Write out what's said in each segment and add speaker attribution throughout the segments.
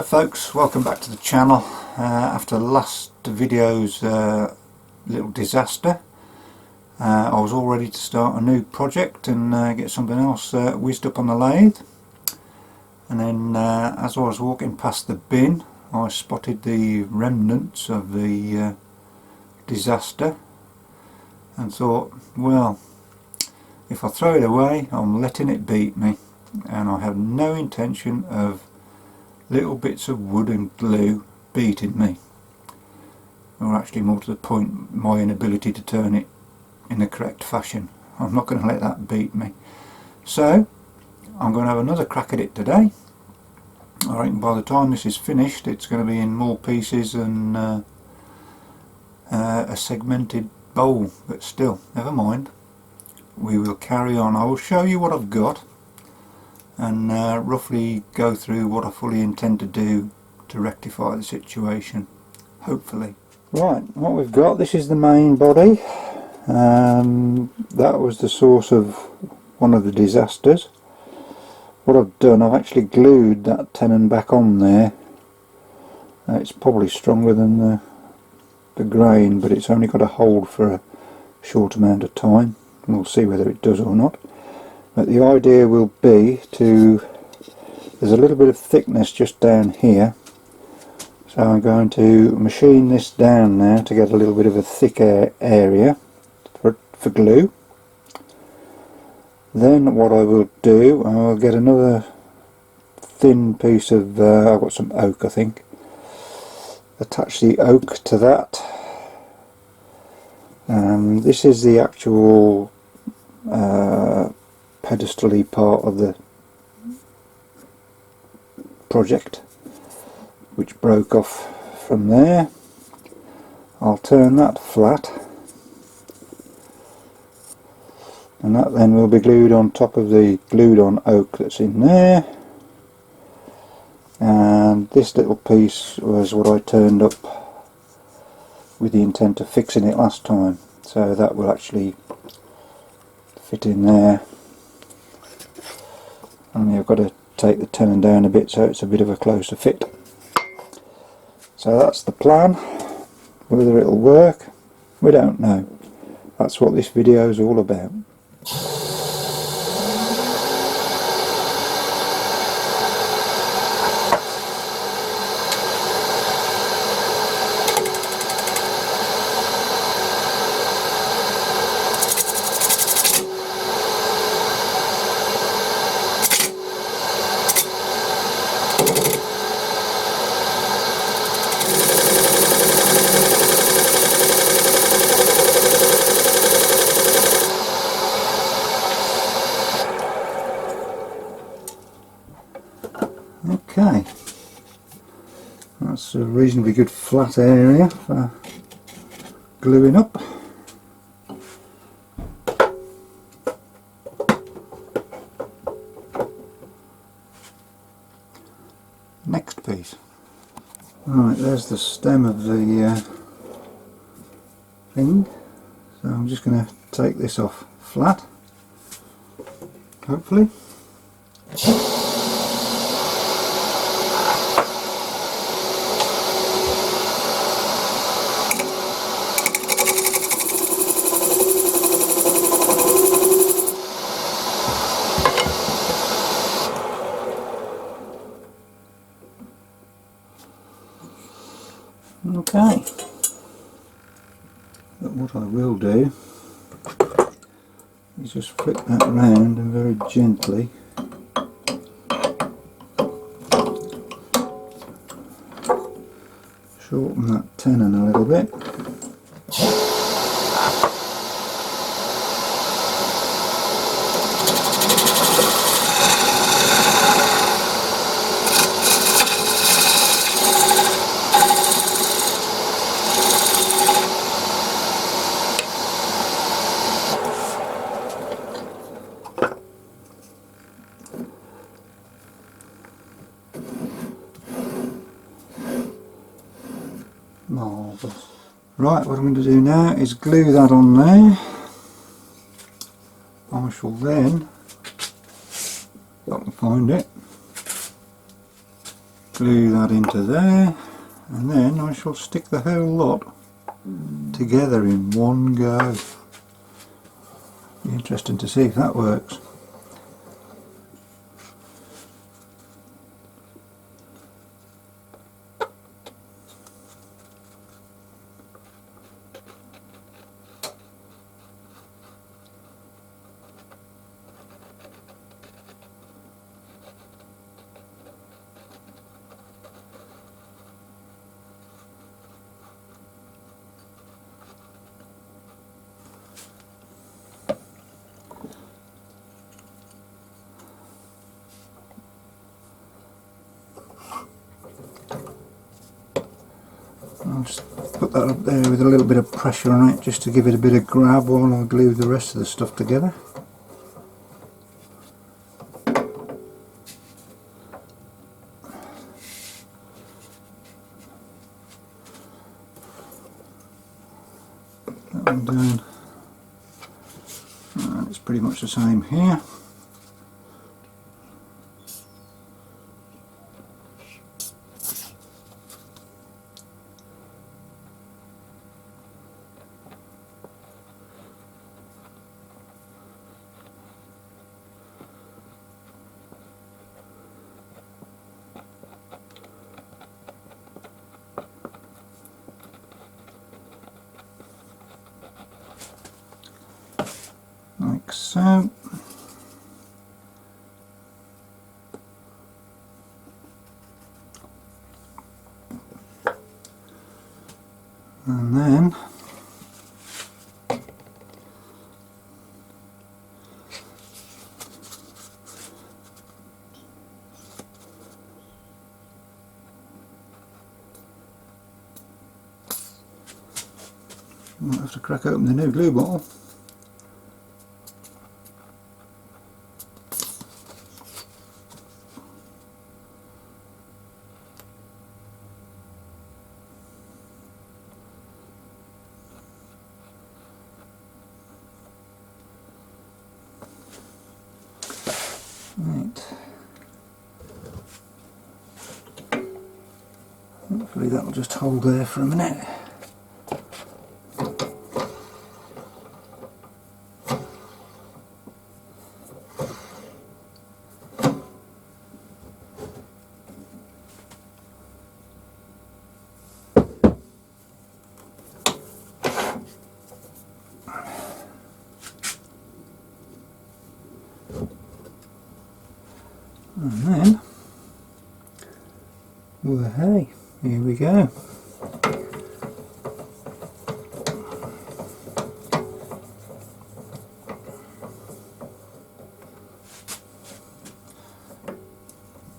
Speaker 1: folks, welcome back to the channel. After last video's little disaster, I was all ready to start a new project and get something else whizzed up on the lathe, and then as I was walking past the bin I spotted the remnants of the disaster and thought, well, if I throw it away I'm letting it beat me, and I have no intention of little bits of wood and glue beating me, or actually more to the point, my inability to turn it in the correct fashion. I'm not going to let that beat me. So I'm going to have another crack at it today. I reckon by the time this is finished it's going to be in more pieces than a segmented bowl, but still, never mind. We will carry on. I will show you what I've got and roughly go through what I fully intend to do to rectify the situation, hopefully. Right, what we've got, this is the main body. That was the source of one of the disasters. What I've done, I've actually glued that tenon back on there. It's probably stronger than the grain, but it's only got to hold for a short amount of time. We'll see whether it does or not. But the idea will be to, there's a little bit of thickness just down here, so I'm going to machine this down now to get a little bit of a thicker area for glue. Then what I will do, I'll get another thin piece of, I've got some oak I think, attach the oak to that. This is the actual pedestal-y part of the project, which broke off from there. I'll turn that flat, and that then will be glued on top of the glued on oak that's in there. And this little piece was what I turned up with the intent of fixing it last time, so that will actually fit in there. Only I've got to take the tenon down a bit so it's a bit of a closer fit. So that's the plan. Whether it'll work, we don't know. That's what this video is all about. Okay, that's a reasonably good flat area for gluing up. Next piece. Right, there's the stem of the thing, so I'm just going to take this off flat, hopefully. Okay, but what I will do is just flip that round and very gently shorten that tenon a little bit. Marvellous. Right, what I'm going to do now is glue that on there. I shall then, if I can find it, glue that into there, and then I shall stick the whole lot together in one go. Be interesting to see if that works. I'll just put that up there with a little bit of pressure on it just to give it a bit of grab while I glue the rest of the stuff together. That one down. And it's pretty much the same here. Like so. And then might have to crack open the new glue bottle. Right. Hopefully that'll just hold there for a minute. And then, well, hey, here we go.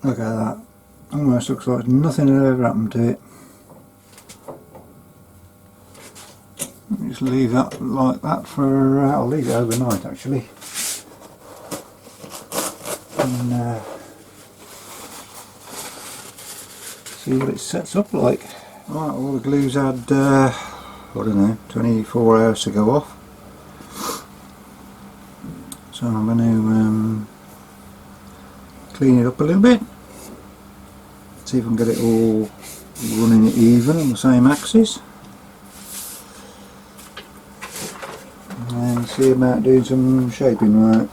Speaker 1: Look at that. Almost looks like nothing had ever happened to it. Just leave that like that for, I'll leave it overnight actually. And see what it sets up like. Right, all the glues had, I don't know, 24 hours to go off. So I'm going to clean it up a little bit. See if I can get it all running even on the same axis. And see about doing some shaping work.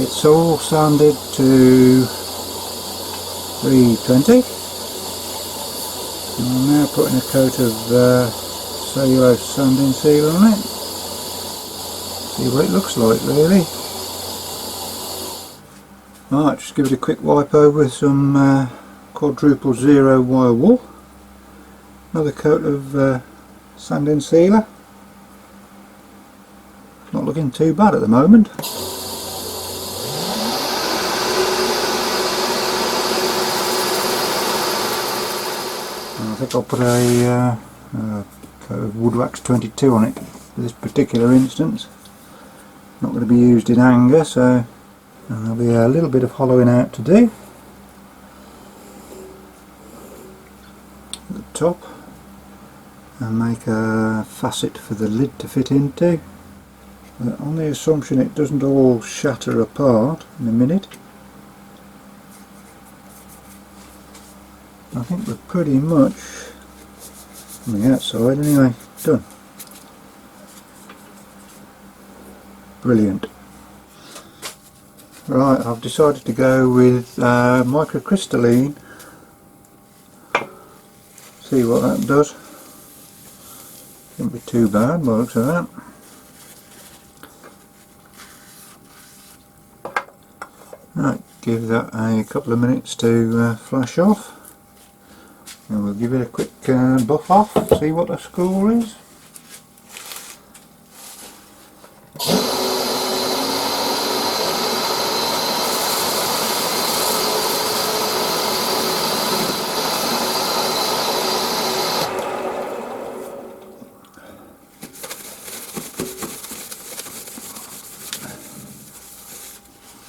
Speaker 1: it's all sanded to 320. I'm now putting a coat of cellulose sanding sealer on it. See what it looks like really. Right, just give it a quick wipe over with some quadruple zero wire wool. Another coat of sanding sealer. Not looking too bad at the moment. I think I'll put a coat of wood wax 22 on it for this particular instance. Not going to be used in anger, so there'll be a little bit of hollowing out to do at the top, and make a facet for the lid to fit into. But on the assumption it doesn't all shatter apart in a minute, I think we're pretty much on the outside anyway done. Brilliant. Right, I've decided to go with microcrystalline. See what that does. Shouldn't be too bad by the looks of that. Right, give that a couple of minutes to flash off, and we'll give it a quick buff off, see what the score is.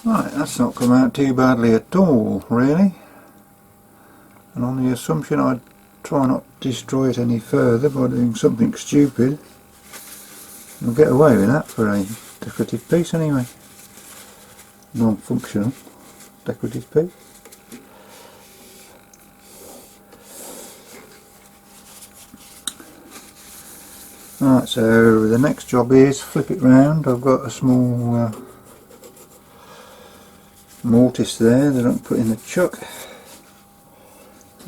Speaker 1: Right, that's not come out too badly at all, really. And on the assumption I'd try not to destroy it any further by doing something stupid, I'll get away with that for a decorative piece anyway. Non-functional decorative piece. Right, so the next job is flip it round. I've got a small mortise there that I'm putting in the chuck.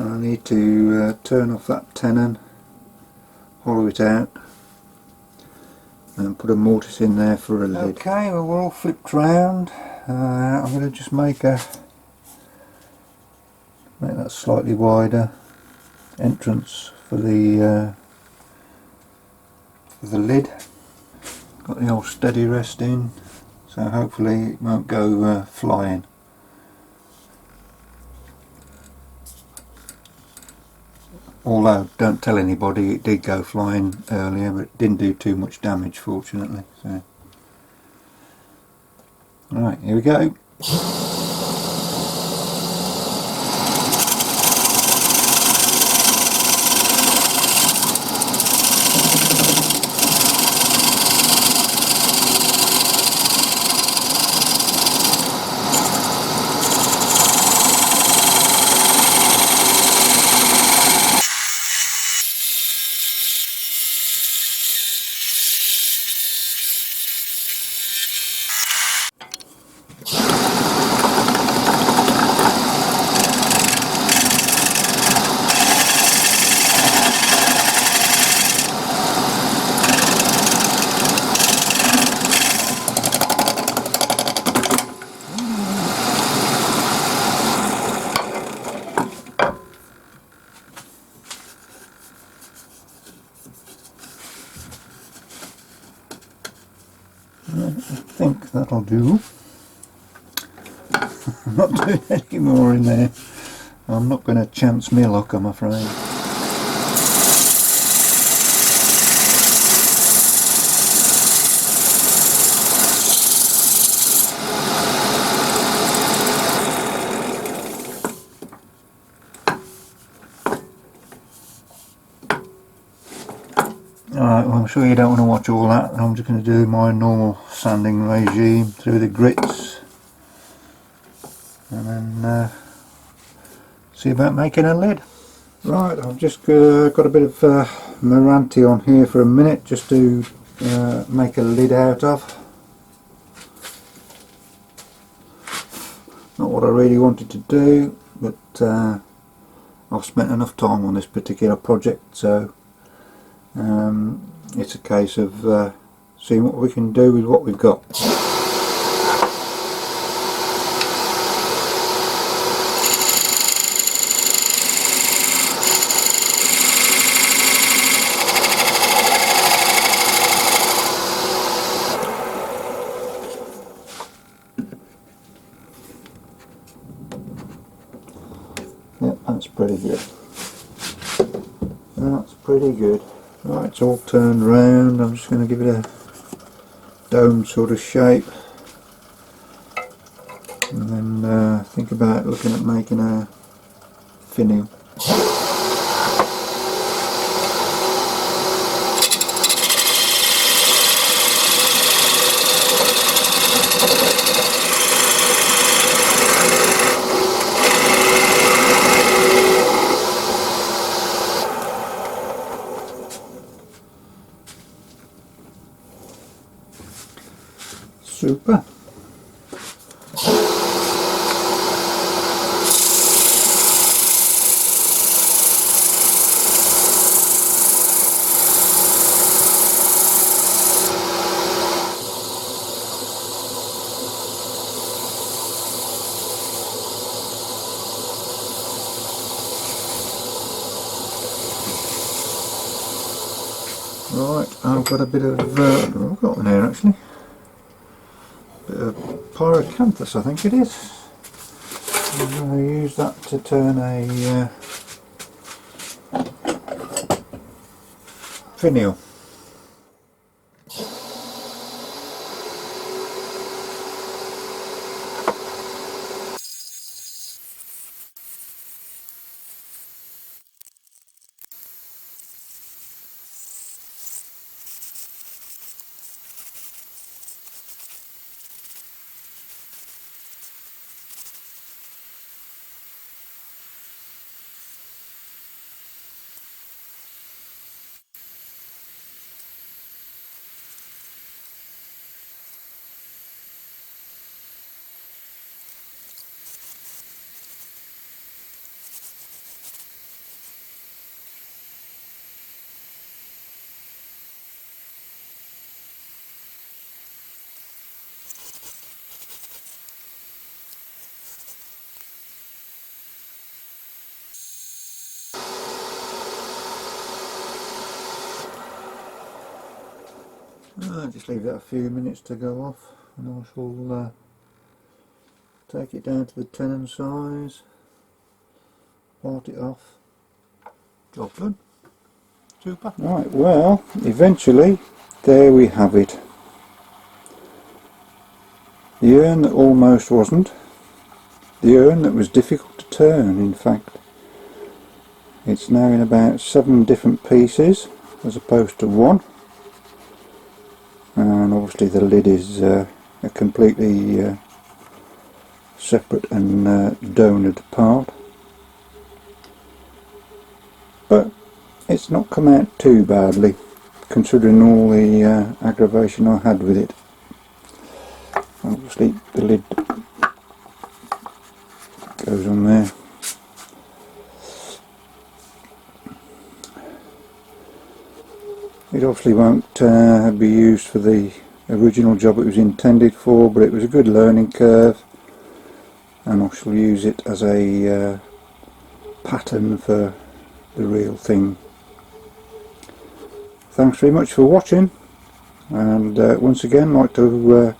Speaker 1: I need to turn off that tenon, hollow it out, and put a mortise in there for a lid. Okay, well we're all flipped round. I'm going to just make that slightly wider entrance for the lid. Got the old steady rest in, so hopefully it won't go flying. Although, don't tell anybody, it did go flying earlier, but it didn't do too much damage, fortunately. So, alright, here we go. I think that'll do. I'm not doing any more in there. I'm not going to chance my luck, I'm afraid. Alright, well I'm sure you don't want to watch all that. I'm just going to do my normal sanding regime through the grits, and then see about making a lid. Right, I've just got a bit of Meranti on here for a minute just to make a lid out of. what I really wanted to do, but I've spent enough time on this particular project, so it's a case of seeing what we can do with what we've got. Yep, that's pretty good. That's pretty good. Right, it's all turned round. I'm just going to give it a dome sort of shape, and then think about looking at making a finial. Super. Right, I've got a bit of, I've got one here actually. Bit of pyrocanthus, I think it is. I'm going to use that to turn a finial. Just leave that a few minutes to go off, and I shall take it down to the tenon size, part it off, job done. Super. Right, well, eventually, there we have it. The urn that almost wasn't, the urn that was difficult to turn, in fact. It's now in about 7 different pieces, as opposed to 1. And obviously the lid is a completely separate and donated part, but it's not come out too badly considering all the aggravation I had with it. Obviously the lid goes on there. It obviously won't be used for the original job it was intended for, but it was a good learning curve, and I shall use it as a pattern for the real thing. Thanks very much for watching, and once again I'd like to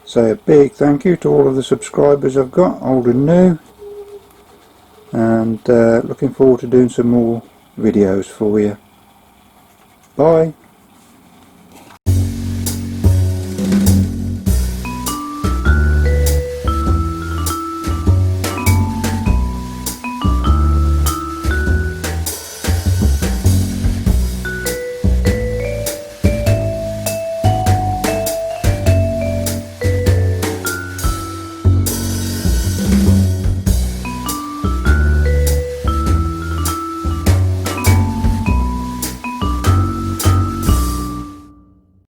Speaker 1: say a big thank you to all of the subscribers I've got, old and new, and looking forward to doing some more videos for you. Bye.